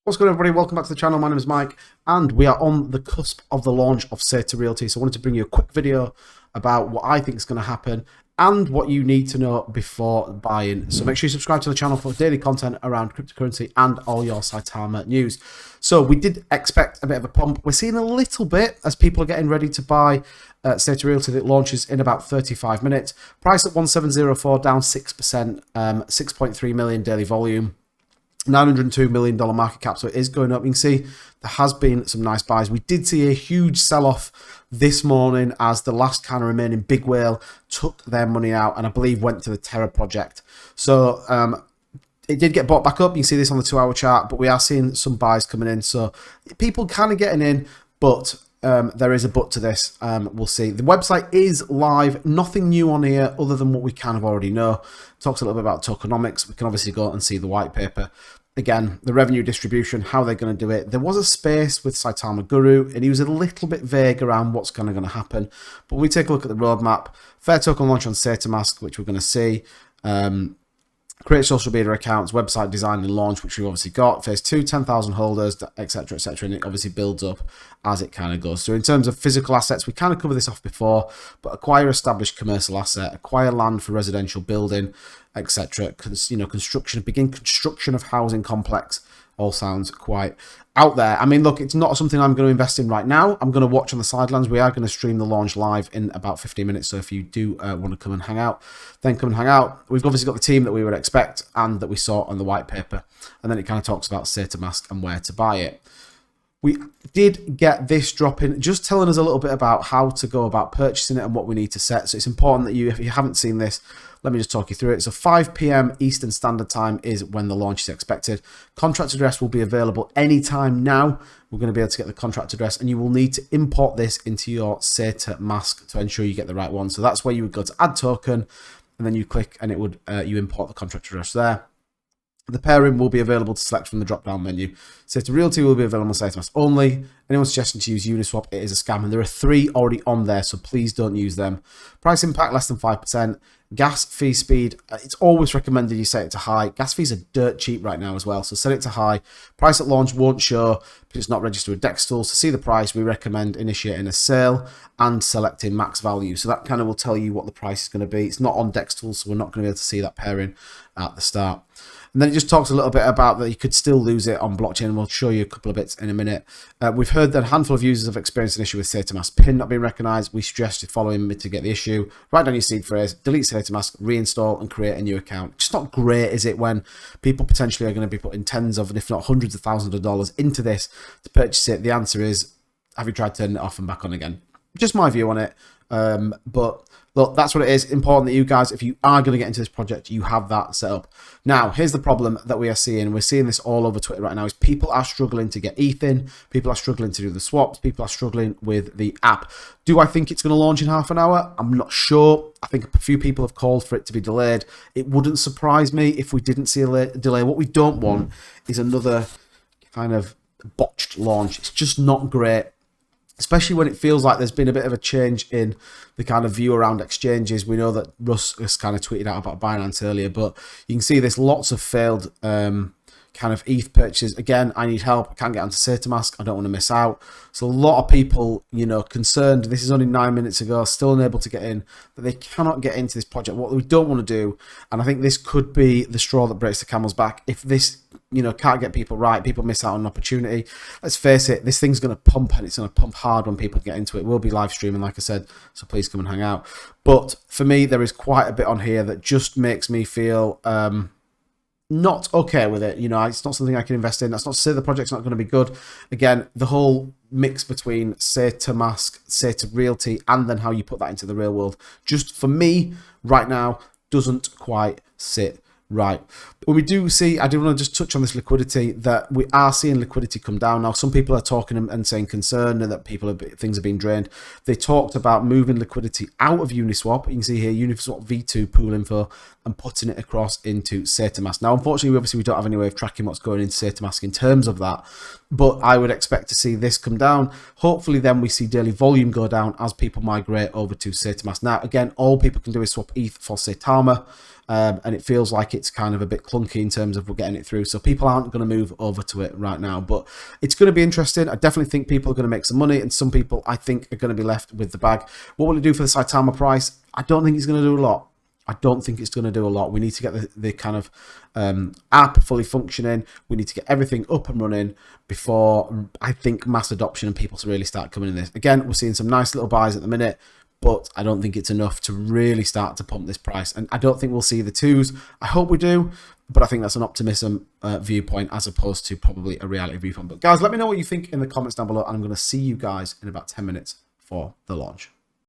What's going on, everybody? Welcome back to the channel. My name is Mike, and we are on the cusp of the launch of Saitarealty. So I wanted to bring you a quick video about what I think is going to happen and what you need to know before buying. So make sure you subscribe to the channel for daily content around cryptocurrency and all your Saitama news. So we did expect a bit of a pump. We're seeing a little bit as people are getting ready to buy Saitarealty that launches in about 35 minutes. Price at 1704, down 6%, 6.3 million daily volume. $902 million market cap, so it is going up. You can see there has been some nice buys. We did see a huge sell-off this morning as the last kind of remaining big whale took their money out and I believe went to the Terra project. So it did get bought back up. You can see this on the 2-hour chart, but we are seeing some buys coming in. So people kind of getting in, but there is a but to this. We'll see. The website is live. Nothing new on here other than what we kind of already know. Talks a little bit about tokenomics. We can obviously go and see the white paper. Again, the revenue distribution, how they're going to do it. There was a space with Saitama Guru, and he was a little bit vague around what's going to happen. But when we take a look at the roadmap, fair token launch on Saitamask, which we're going to see. Create social media accounts, website design and launch, which we've obviously got. Phase 2, 10,000 holders, etc., etc. And it obviously builds up as it kind of goes. So in terms of physical assets, we kind of covered this off before, but acquire established commercial asset, acquire land for residential building, etc. Construction, begin construction of housing complex. All sounds quite out there. I mean, look, it's not something I'm going to invest in right now. I'm going to watch on the sidelines. We are going to stream the launch live in about 15 minutes. So if you do want to come and hang out, then come and hang out. We've obviously got the team that we would expect and that we saw on the white paper. And then it kind of talks about Saitamask and where to buy it. We did get this drop in, just telling us a little bit about how to go about purchasing it and what we need to set. So it's important that you, if you haven't seen this, let me just talk you through it. So 5 p.m. Eastern Standard Time is when the launch is expected. Contract address will be available anytime now. We're going to be able to get the contract address, and you will need to import this into your Saitamask to ensure you get the right one. So that's where you would go to add token, and then you click, and it would you import the contract address there. The pairing will be available to select from the drop-down menu. Saitarealty will be available on Saitamask only. Anyone suggesting to use Uniswap, it is a scam, and there are 3 already on there, so please don't use them. Price impact less than 5%. Gas fee speed, it's always recommended you set it to high. Gas fees are dirt cheap right now as well, so set it to high. Price at launch won't show because it's not registered with DEX tools. To see the price, we recommend initiating a sale and selecting max value. So that kind of will tell you what the price is going to be. It's not on DEX tools, so we're not going to be able to see that pairing at the start. And then it just talks a little bit about that you could still lose it on blockchain. We'll show you a couple of bits in a minute. We've heard that a handful of users have experienced an issue with Saitamask PIN not being recognized. We suggest you follow him to get the issue. Write down your seed phrase, delete Saitamask, reinstall, and create a new account. It's not great, is it, when people potentially are going to be putting tens of, if not hundreds of thousands of dollars into this to purchase it? The answer is, have you tried turning it off and back on again? Just my view on it. But look, that's what it is. Important that you guys, if you are going to get into this project, you have that set up. Now, here's the problem that we are seeing. We're seeing this all over Twitter right now, is people are struggling to get ETH in. People are struggling to do the swaps. People are struggling with the app. Do I think it's going to launch in half an hour? I'm not sure. I think a few people have called for it to be delayed. It wouldn't surprise me if we didn't see a delay. What we don't want is another kind of botched launch. It's just not great, especially when it feels like there's been a bit of a change in the kind of view around exchanges. We know that Russ has kind of tweeted out about Binance earlier, but you can see there's lots of failed kind of ETH purchases. Again, I need help. I can't get onto Saitamask. I don't want to miss out. So a lot of people, concerned. This is only 9 minutes ago, still unable to get in, that they cannot get into this project. What we don't want to do, and I think this could be the straw that breaks the camel's back, if this can't get people right, people miss out on an opportunity. Let's face it, this thing's going to pump, and it's going to pump hard when people get into it. We'll be live streaming, like I said, so please come and hang out. But for me, there is quite a bit on here that just makes me feel not okay with it. It's not something I can invest in. That's not to say the project's not going to be good. Again, the whole mix between Saitamask, Saitarealty, and then how you put that into the real world, just for me right now, doesn't quite sit right. When we do see, I do want to just touch on this liquidity, that we are seeing liquidity come down. Now, some people are talking and saying concern and that things are being drained. They talked about moving liquidity out of Uniswap. You can see here Uniswap V2 pool info and putting it across into Saitamask. Now, unfortunately, we don't have any way of tracking what's going into Saitamask in terms of that, but I would expect to see this come down. Hopefully, then we see daily volume go down as people migrate over to Saitamask. Now, again, all people can do is swap ETH for Saitama. and it feels like it's kind of a bit clunky in terms of we're getting it through. So people aren't going to move over to it right now, but it's going to be interesting. I definitely think people are going to make some money, and some people I think are going to be left with the bag. What will it do for the Saitama price? I don't think it's going to do a lot. I don't think it's going to do a lot. We need to get the kind of app fully functioning. We need to get everything up and running before I think mass adoption and people to really start coming in this. Again, we're seeing some nice little buys at the minute, but I don't think it's enough to really start to pump this price. And I don't think we'll see the twos. I hope we do, but I think that's an optimism viewpoint as opposed to probably a reality viewpoint. But guys, let me know what you think in the comments down below, and I'm going to see you guys in about 10 minutes for the launch.